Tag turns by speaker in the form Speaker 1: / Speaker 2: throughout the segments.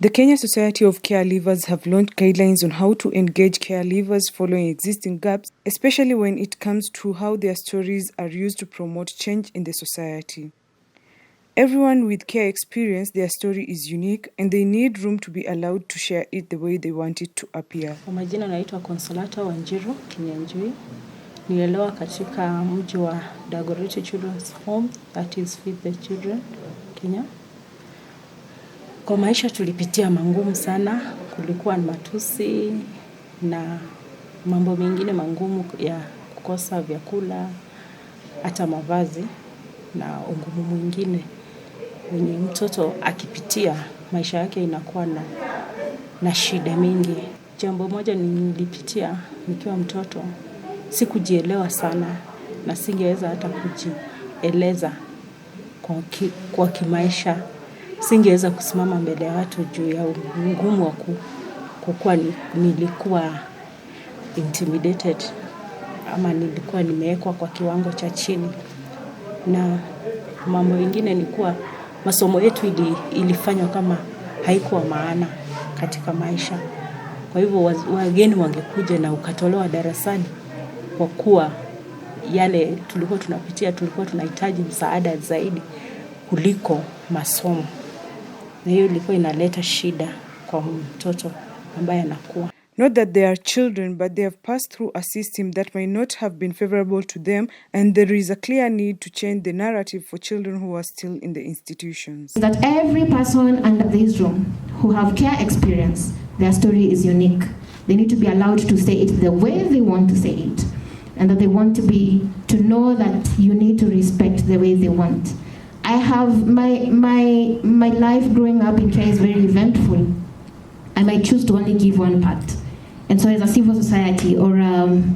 Speaker 1: The Kenya Society of Caregivers have launched guidelines on how to engage caregivers following existing gaps, especially when it comes to how their stories are used to promote change in the society. Everyone with care experience, their story is unique and they need room to be allowed to share it the way they want it to appear.
Speaker 2: Kwa majina naitwa Consolata Wanjiru Kinyanjui. Nilelewa katika mji wa Dagoretti Children's Home, that is Feed the Children, Kenya. Kwa maisha tulipitia mangumu sana, kulikuwa na matusi na mambo mengine mangumu ya kukosa vyakula, hata mavazi na ungumu mwingine. Wenye mtoto akipitia maisha yake inakuwa na shida mingi. Jambo moja nilipitia nikiwa mtoto, sikujielewa sana na singeweza hata kujieleza kwa kimaisha. Singeweza kusimama mbele ya watu juu ya ngumu wa kukua nilikuwa intimidated ama nilikuwa nimewekwa kwa kiwango cha chini. Na mambo mengine ni kuwa masomo yetu ilifanywa kama haikuwa maana katika maisha. Kwa hivyo wageni wangekuja na ukatolewa darasani kwa kuwa yale tulikuwa tunapitia, tulikuwa tunahitaji msaada zaidi kuliko masomo. Na hiyo ilikuwa inaleta shida kwa mtoto ambaye anakuwa.
Speaker 1: Not that they are children, but they have passed through a system that may not have been favorable to them, and there is a clear need to change the narrative for children who are still in the institutions.
Speaker 3: That every person under this room who have care experience, their story is unique. They need to be allowed to say it the way they want to say it, and that they want to know that you need to respect the way they want. I have my life growing up in care is very eventful. I might choose to only give one part. And so as a civil society or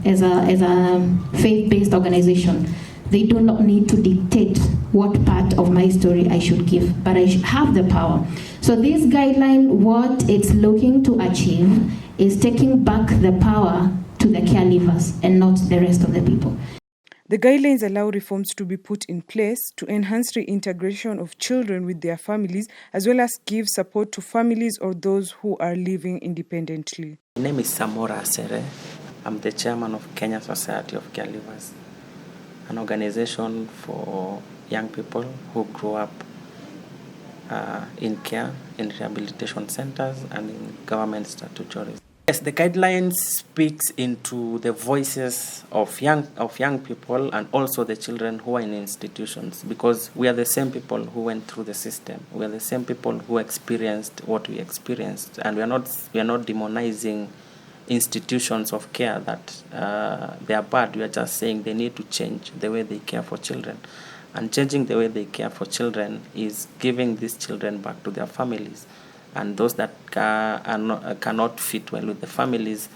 Speaker 3: as a faith-based organization, they do not need to dictate what part of my story I should give, but I have the power. So this guideline, what it's looking to achieve is taking back the power to the caregivers and not the rest of the people.
Speaker 1: The guidelines allow reforms to be put in place to enhance reintegration of children with their families, as well as give support to families or those who are living independently.
Speaker 4: My name is Samora Asere. I'm the chairman of Kenya Society of Caregivers, an organization for young people who grow up in care, in rehabilitation centers, and in government statutory. Yes, the guidelines speaks into the voices of young people and also the children who are in institutions, because we are the same people who went through the system. We are the same people who experienced what we experienced, and we are not demonizing institutions of care that they are bad. We are just saying they need to change the way they care for children, and changing the way they care for children is giving these children back to their families. And those that cannot fit well with the families,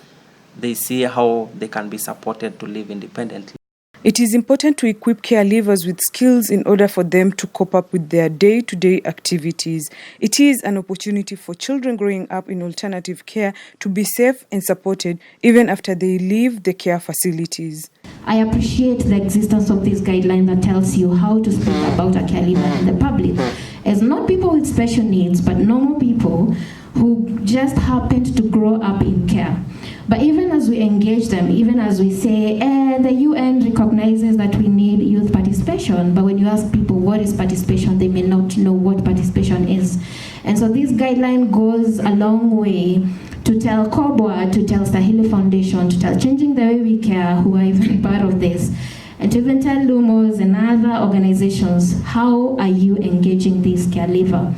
Speaker 4: they see how they can be supported to live independently.
Speaker 1: It is important to equip caregivers with skills in order for them to cope up with their day-to-day activities. It is an opportunity for children growing up in alternative care to be safe and supported even after they leave the care facilities.
Speaker 3: I appreciate the existence of this guideline that tells you how to speak about a caregiver in the public, as not people with special needs, but normal people who just happened to grow up in care. But even as we engage them, even as we say, the UN recognizes that we need youth participation, but when you ask people what is participation, they may not know what participation is. And so this guideline goes a long way to tell COBWA, to tell Stahili Foundation, to tell Changing the Way We Care, who are even part of this, and to even tell Lumos and other organizations, how are you engaging this caregiver?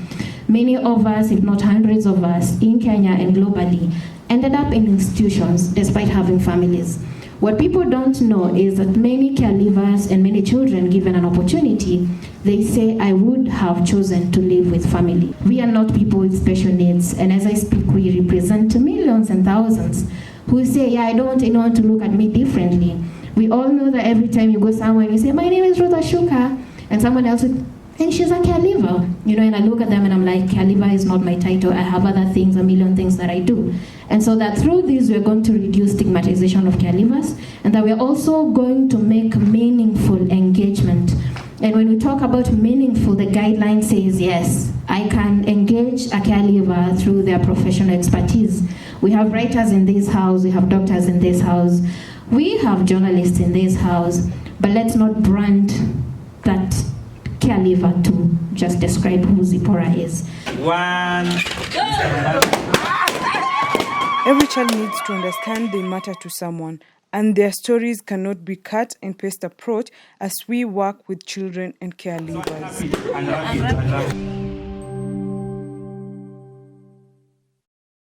Speaker 3: Many of us, if not hundreds of us, in Kenya and globally, ended up in institutions despite having families. What people don't know is that many caregivers and many children, given an opportunity, they say, I would have chosen to live with family. We are not people with special needs, and as I speak, we represent millions and thousands who say, yeah, I don't want anyone to look at me differently. We all know that every time you go somewhere and you say, my name is Ruth Ashuka, and someone else would, and she's a caregiver, and I look at them and I'm like, caregiver is not my title. I have other things, a million things that I do. And so that through this, we're going to reduce stigmatization of caregivers, and that we're also going to make meaningful engagement And when we talk about meaningful, the guideline says yes, I can engage a caregiver through their professional expertise. We have writers in this house, we have doctors in this house, we have journalists in this house, but let's not brand that caregiver to just describe who Zipporah is.
Speaker 1: Every child needs to understand they matter to someone, and their stories cannot be cut and paste approach as we work with children and caregivers.